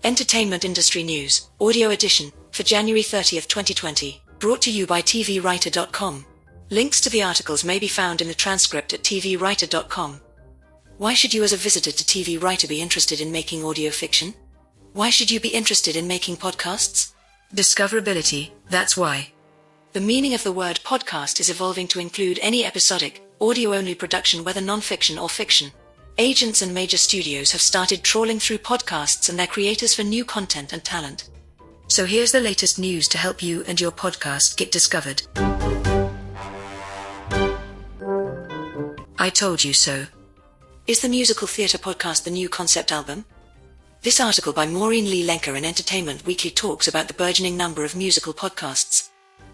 Entertainment Industry News, Audio Edition, for January 30th, 2020, brought to you by tvwriter.com. Links to the articles may be found in the transcript at tvwriter.com. Why should you as a visitor to TV Writer be interested in making audio fiction? Why should you be interested in making podcasts? Discoverability, that's why. The meaning of the word podcast is evolving to include any episodic, audio-only production, whether non-fiction or fiction. Agents and major studios have started trawling through podcasts and their creators for new content and talent. So here's the latest news to help you and your podcast get discovered. I Told You So. Is the musical theatre podcast the new concept album? This article by Maureen Lee Lenker in Entertainment Weekly talks about the burgeoning number of musical podcasts.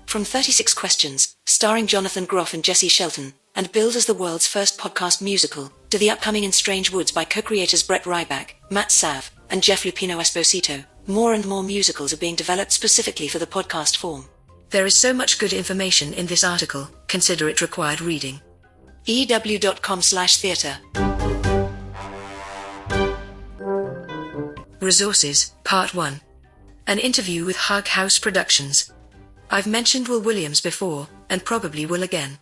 From 36 Questions, starring Jonathan Groff and Jesse Shelton, and billed as the world's first podcast musical, to the upcoming In Strange Woods by co-creators Brett Ryback, Matt Sav, and Jeff Lupino Esposito, more and more musicals are being developed specifically for the podcast form. There is so much good information in this article, consider it required reading. EW.com/theatre. Resources, Part 1. An interview with Hug House Productions. I've mentioned Will Williams before, and probably will again.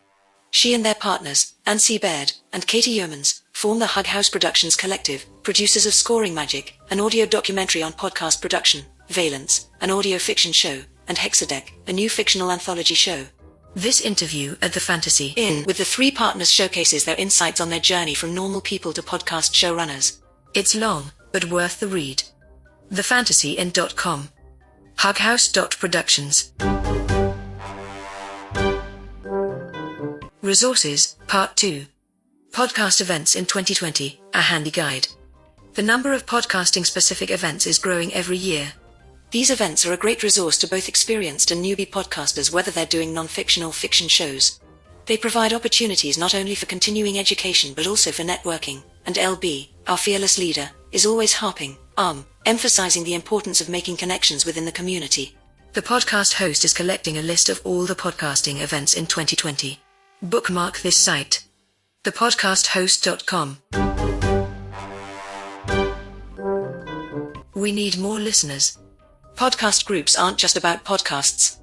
She and their partners, Anne Baird and Katie Yeomans, form the Hug House Productions Collective, producers of Scoring Magic, an audio documentary on podcast production, Valence, an audio fiction show, and Hexadeck, a new fictional anthology show. This interview at the Fantasy Inn with the three partners showcases their insights on their journey from normal people to podcast showrunners. It's long, but worth the read. thefantasyinn.com. Hughouse.productions. Resources, Part 2. Podcast Events in 2020, a handy guide. The number of podcasting-specific events is growing every year. These events are a great resource to both experienced and newbie podcasters, whether they're doing non-fiction or fiction shows. They provide opportunities not only for continuing education but also for networking, and LB, our fearless leader, is always harping, emphasizing the importance of making connections within the community. The podcast host is collecting a list of all the podcasting events in 2020. Bookmark this site. thepodcasthost.com. We need more listeners. Podcast groups aren't just about podcasts.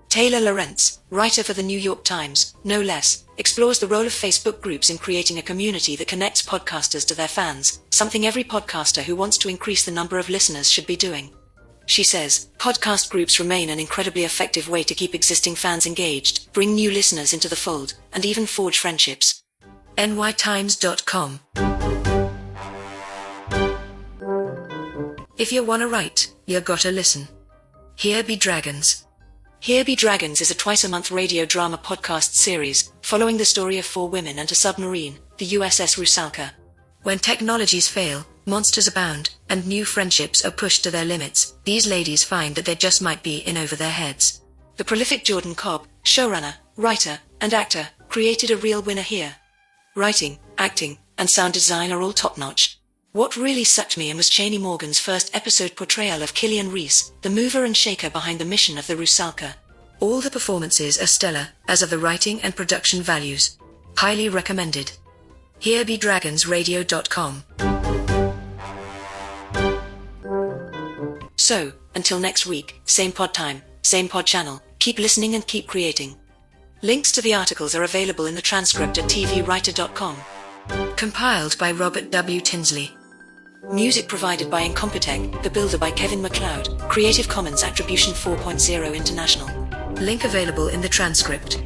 Taylor Lorenz, writer for the New York Times, no less, explores the role of Facebook groups in creating a community that connects podcasters to their fans, something every podcaster who wants to increase the number of listeners should be doing. She says, podcast groups remain an incredibly effective way to keep existing fans engaged, bring new listeners into the fold, and even forge friendships. nytimes.com. If you wanna write, you gotta listen. Here Be Dragons. Here Be Dragons is a twice-a-month radio drama podcast series, following the story of four women and a submarine, the USS Rusalka. When technologies fail, monsters abound, and new friendships are pushed to their limits, these ladies find that they just might be in over their heads. The prolific Jordan Cobb, showrunner, writer, and actor, created a real winner here. Writing, acting, and sound design are all top-notch. What really sucked me in was Chaney Morgan's first episode portrayal of Killian Reese, the mover and shaker behind the mission of the Rusalka. All the performances are stellar, as are the writing and production values. Highly recommended. HereBeDragonsRadio.com. So, until next week, same pod time, same pod channel, keep listening and keep creating. Links to the articles are available in the transcript at tvwriter.com. Compiled by Robert W. Tinsley. Music provided by Incompetech, The Builder by Kevin MacLeod, Creative Commons Attribution 4.0 International. Link available in the transcript.